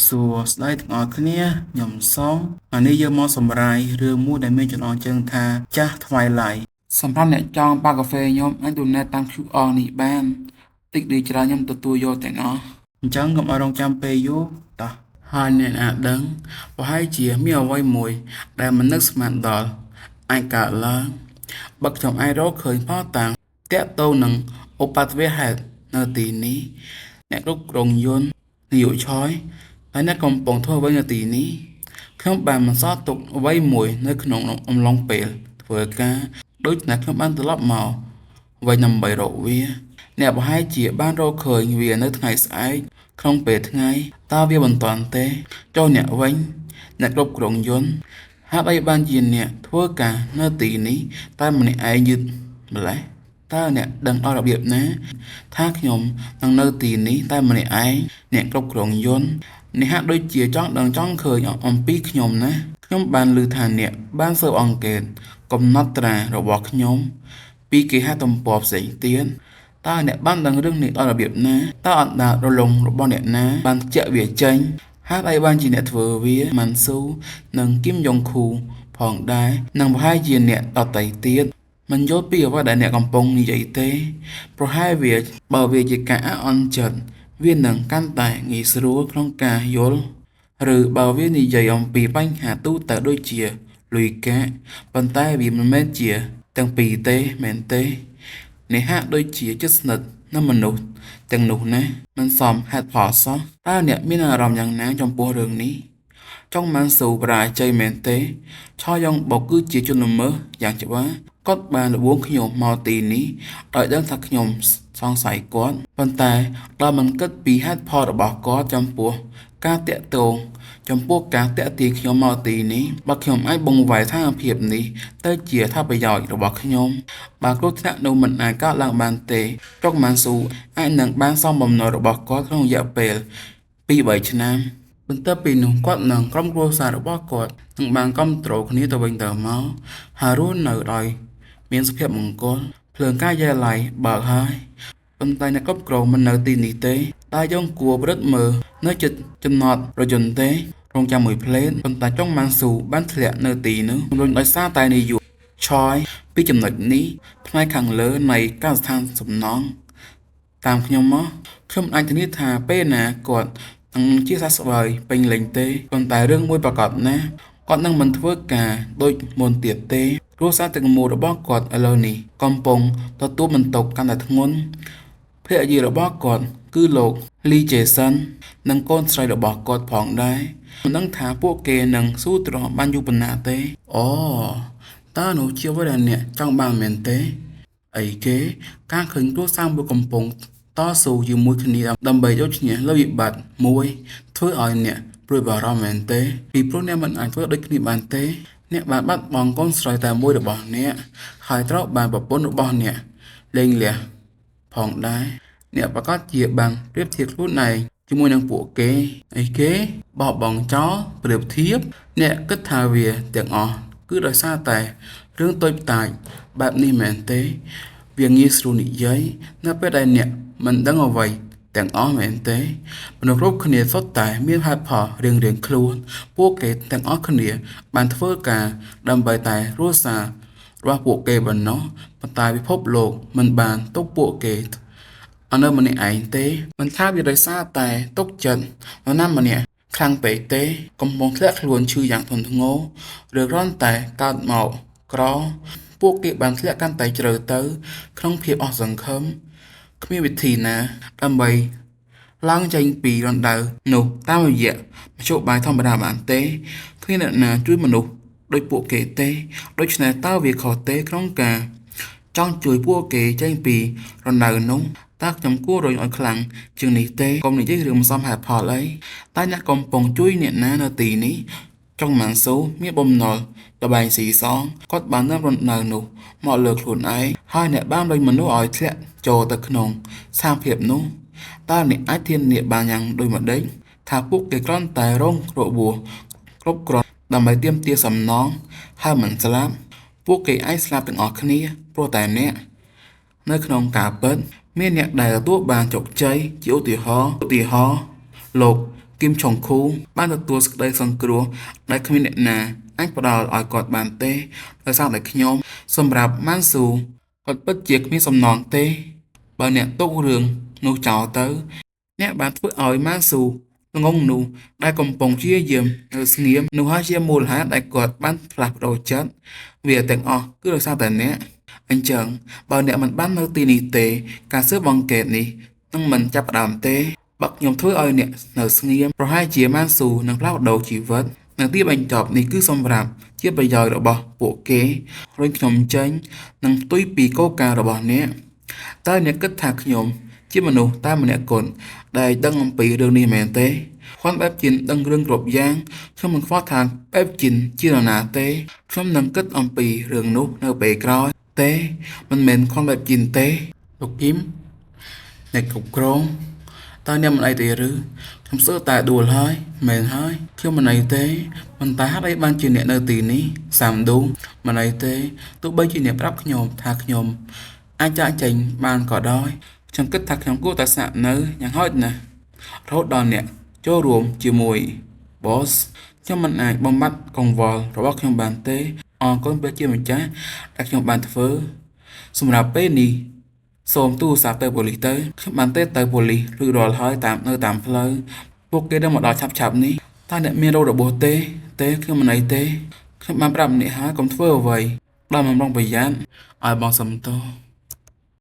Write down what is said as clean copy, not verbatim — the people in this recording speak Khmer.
សួស្តីទាំងអស់គ្នាខ្ញុំសំនេះយើងមកសម្រាយរឿងមួយដែលមានចំណងជើងថាចាស់ថ្វាយឡៃសម្រាប់អ្នកចង់បាកាហ្វេខ្ញុំអាចដូណេតតាម QR នេះបានតិចឬច្រើនខ្ញុំទទួលយកទាំងអស់អញ្ចឹងកុំឲ្យរងចាំពេលយូរតោះហើយអ្នកអាចដឹងប្រហែលជាមានអ្វីមួយដែលមិននឹកស្មានដល់អាចកើតឡើងបើខ្ញុំអាចរកឃើញផលតាំងតាក់ទងនឹងឧបទ្ទវហេតុនៅទីនេះអ្នកគ្រប់គ្រងយន្តនយោឆយហើយអ្នកកំពុងធ្វើអ្វីនៅទីនេះខ្ញុំបានបន្សល់ទុកអ្វីមួយនៅក្នុងអំឡុងពេលធ្វើការដូចណាខ្ញុំបានត្រឡប់មកវិញដើម្បីរកវាអ្នកប្រហែលជាបានរកឃើញវានៅថ្ងៃស្អែកក្នុងពេលថ្ងៃតើវាមិនតាន់ទេចុះអ្នកវិញអ្នកគ្រប់គ្រងយន្តហេតុអីបានជាអ្នកធ្វើការនៅទីនេះតែម្នាក់ឯងយឺតម្ល៉េះតើអ្នកដឹងដល់របៀបណាថាខ្ញុំនឹងនៅទីនេះតែម្នាក់ឯងអ្នកគ្រប់គ្រងយន្តនេះហាក់ដូចជាចង់ដឹងចង់ឃើញអំពីខ្ញុំណាខ្ញុំបានឮថាអ្នកបានស៊ើបអង្កេតកំណត់ត្រារបស់ខ្ញុំពីគេហទំព័រផ្សេងទៀតតើអ្នកបានដឹងរឿងនេះដល់របៀបណាតើអណ្ដាតរលងរបស់អ្នកណាបានជាក់វាចេញហេតុអីបានជាអ្នកធ្វើវាម៉ាន់ស៊ូនិងគីមយ៉ុងឃូផងដែរនិងប្រហែលជាអ្នកដទៃទៀតមិនយល់ពីអ្វីដែលអ្នកកំពុងនិយាយទេប្រហែលវាបើវាជាការអន់ចិត្តវានឹងកាន់តែងាយស្រួលក្នុងការយល់ឬបើវានិយាយអំពីបញ្ហាទូទៅដូចជាលុយកាក់ប៉ុន្តែវាមិនមែនជាទាំងពីរទេមែនទេនេះហាក់ដូចជាជិតស្និទ្ធនឹងមនុស្សទាំងនោះណាមិនសមហេតុផលសោះតើអ្នកមានអារម្មណ៍យ៉ាងណាចំពោះរឿងនេះចង់បានស៊ូប្រាជ័យមែនទេឆោយ៉ងបុកគឺជាជនល្មើសយ៉ាងច្បាស់គាត់បានលបួងខ្ញុំមកទីនេះដោយដឹងថាខ្ញុំសង្ស័យគាត់ប៉ុន្តែដល់មិនគិតពីហេតុផលរបស់គាត់ចំពោះការតាក់ទងចំពោះការតាក់ទាញខ្ញុំមកទីនេះបើខ្ញុំអាចបង្វែរស្ថានភាពនេះទៅជាថាប្រយោជន៍របស់ខ្ញុំបើគ្រោះថ្នាក់នោះមិនអាចកើតឡើងបានទេចុកម៉ាន់ស៊ូអាចនឹងបានសំបំណុលរបស់គាត់ក្នុងរយៈពេល 2-3 ឆ្នាំបន្ទាប់ពីនោះគាត់និងក្រុមគ្រួសាររបស់គាត់នឹងបានគ្រប់គ្រងគ្នាទៅវិញទៅមកហើយរស់នៅដោយមានសុភមង្គលភ្លើងកាយាល័យបើកហើយប៉ុន្តែអ្នកគ្រប់គ្រងមិននៅទីនេះទេតែយើងគួរប្រឹកមើលនៅចិត្តចំណតរយន្តទេរងចាំមួយផ្លេតប៉ុន្តែចុងម៉ាន់ស៊ូបានធ្លាក់នៅទីនោះជំរុញដោយសារតែនាយកឆយពីចំណុចនេះផ្នែកខាងលើនៃការដ្ឋានសំណង់តាមខ្ញុំមកខ្ញុំអាចធានាថាពេលណាគាត់នឹងជាសះស្បើយពេញលេញទេប៉ុន្តែរឿងមួយប្រកបណាគាត់នឹងមិនធ្វើការដូចមុនទៀតទេគ្រួសារទាំងមូលរបស់គាត់ឥឡូវនេះកំពុងទទួលបន្ទុកកាន់តែធ្ងន់ភរិយារបស់គាត់គឺលោកលីជេសិននិងកូនស្រីរបស់គាត់ផងដែរមិនដឹងថាពួកគេនឹងស៊ូទ្រាំបានយូរប៉ុណ្ណាទេអូតើនោះជាអ្វីដែលអ្នកចង់បានមែនទេអីគេការឃើញគ្រួសារមួយកំពុងតស៊ូជាមួយគ្នាដើម្បីយកឈ្នះលើវិបត្តិមួយធ្វើឲ្យអ្នកព្រួយបារម្ភមែនទេពីព្រោះអ្នកមិនអាចធ្វើដូចគ្នាបានទេអ្នកបានបាត់បង់កូនស្រីតែមួយរបស់អ្នកហើយត្រូវបានប្រពន្ធរបស់អ្នកលែងលះផងដែរអ្នកប្រកាសជាបានប្រៀបធៀបខ្លួនឯងជាមួយនឹងពួកគេអីគេបោះបង់ចោលប្រៀបធៀបអ្នកគិតថាវាទាំងអស់គឺដោយសារតែរឿងតូចតាចបែបនេះមែនទេវាងាយស្រួលនិយាយនៅពេលដែលអ្នកមិនដឹងអ្វីទាំងអស់មែនទេមនុស្សគ្រប់គ្នាសុទ្ធតែមានហេតុផលរៀងៗខ្លួនពួកគេទាំងអស់គ្នាបានធ្វើការដើម្បីតែរស់សាររបស់ពួកគេប៉ុណ្ណោះប៉ុន្តែពិភពលោកមិនបានទុកពួកគេអនៅម្នាក់ឯងទេមិនថាវាដោយសារតែទុកចិត្តនរណាម្នាក់ខ្លាំងពេកទេកំពុងធ្លាក់ខ្លួនឈឺយ៉ាងធ្ងន់ធ្ងរឬគ្រាន់តែកើតមកក្រពួកគេបានធ្លាក់កាន់តែជ្រៅទៅក្នុងភាពអស់សង្ឃឹមគ្មានវិធីណាដើម្បីឡើងចេញពីរណ្ដៅនោះតាមរយៈមធ្យោបាយធម្មតាបានទេគ្មានអ្នកណាជួយមនុស្សដោយពួកគេទេដូច្នេះតើវាខុសទេក្នុងការចង់ជួយពួកគេចេញពីរណ្ដៅនោះតើខ្ញុំគួររញឲ្យខ្លាំងជាងនេះទេកុំនិយាយរឿងមិនសមហេតុផលអីតែអ្នកកំពុងជួយអ្នកណានៅទីនេះចុងម៉ាន់ស៊ូមានបំណុលតបែងស៊ីសងគាត់បាននាំរណ្ដៅនោះមកលើខ្លួនឯងហើយអ្នកបានរុញមនុស្សឲ្យធ្លាក់ចូលទៅក្នុងស្ថានភាពនោះតើអ្នកអាចធានាបានយ៉ាងដូចម្ដេចថាពួកគេគ្រាន់តែរងរបួសគ្រប់គ្រាន់ដើម្បីទាមទារសំណងហើយមិនស្លាប់ពួកគេអាចស្លាប់ទាំងអស់គ្នាព្រោះតែអ្នកនៅក្នុងការពិតមានអ្នកដែលទទួលបានជោគជ័យជាឧទាហរណ៍លោក គឹមឆុងឃូបានទទួលសេចក្តីសង្គ្រោះដែលគ្មានអ្នកណាអាចផ្ដល់ឲ្យគាត់បានទេដោយសារតែខ្ញុំសម្រាប់ម៉ាន់ស៊ូគាត់ពិតជាគ្មានសំណងទេបើអ្នកទុករឿងនោះចោលទៅអ្នកបានធ្វើឲ្យម៉ាន់ស៊ូល្ងងនោះដែលកំពុងព្យាយាមនៅស្ងៀមនោះហើយជាមូលហេតុដែលគាត់បានផ្លាស់ប្ដូរចិត្តវាទាំងអស់គឺដោយសារតែអ្នកអញ្ចឹងបើអ្នកមិនបាននៅទីនេះទេការស៊ើបអង្កេតនេះនឹងមិនចាប់ផ្ដើមទេបើខ្ញុំធ្វើឲ្យអ្នកនៅស្ងៀមប្រហែលជាម៉ាន់ស៊ូនឹងផ្លាស់ប្ដូរជីវិតនៅទីបញ្ចប់នេះគឺសម្រាប់ជាប្រយោជន៍របស់ពួកគេរួចខ្ញុំចេញនឹងផ្ទុយពីគោលការណ៍របស់អ្នកតើអ្នកគិតថាខ្ញុំជាមនុស្សតែម្នាក់គត់ដែលដឹងអំពីរឿងនេះមែនទេខុនបែបជីនដឹងរឿងគ្រប់យ៉ាងខ្ញុំមិនខ្វល់ថាបែបជីនជានរណាទេខ្ញុំនឹងគិតអំពីរឿងនោះនៅពេលក្រោយទេមិនមែនខុនបែបជីនទេលោកគឹមអ្នកគ្រប់គ្រងតើអ្នកមិនអីទេឬខ្ញុំសើតែដួលហើយមែនហើយខ្ញុំមិនអីទេប៉ុន្តែហេតុអីបានជាអ្នកនៅទីនេះសាំឌូមិនអីទេទោះបីជាអ្នកប្រាប់ខ្ញុំថាខ្ញុំអាចចាកចេញបានក៏ដោយខ្ញុំគិតថាខ្ញុំគួរតែស្នាក់នៅយ៉ាងហោចណាស់រហូតដល់អ្នកចូលរួមជាមួយ boss ខ្ញុំមិនអាចបំបត្តិកង្វល់របស់ខ្ញុំបានទេអរគុណព្រះជាម្ចាស់ដែលខ្ញុំបានធ្វើសម្រាប់ពេលនេះសូមទូរស័ព្ទទៅប៉ូលីសទៅខ្ញុំបានទៅប៉ូលីសឬរាល់ហើយតាមផ្លូវពួកគេđangមកដល់ឆាប់នេះតើអ្នកមានរោគរបួសទេខ្ញុំមិនអីទេខ្ញុំបានប្រាប់អ្នកហើយកុំធ្វើអ្វីដល់បំរុងប្រយ័ត្នឲ្យបងសំទោស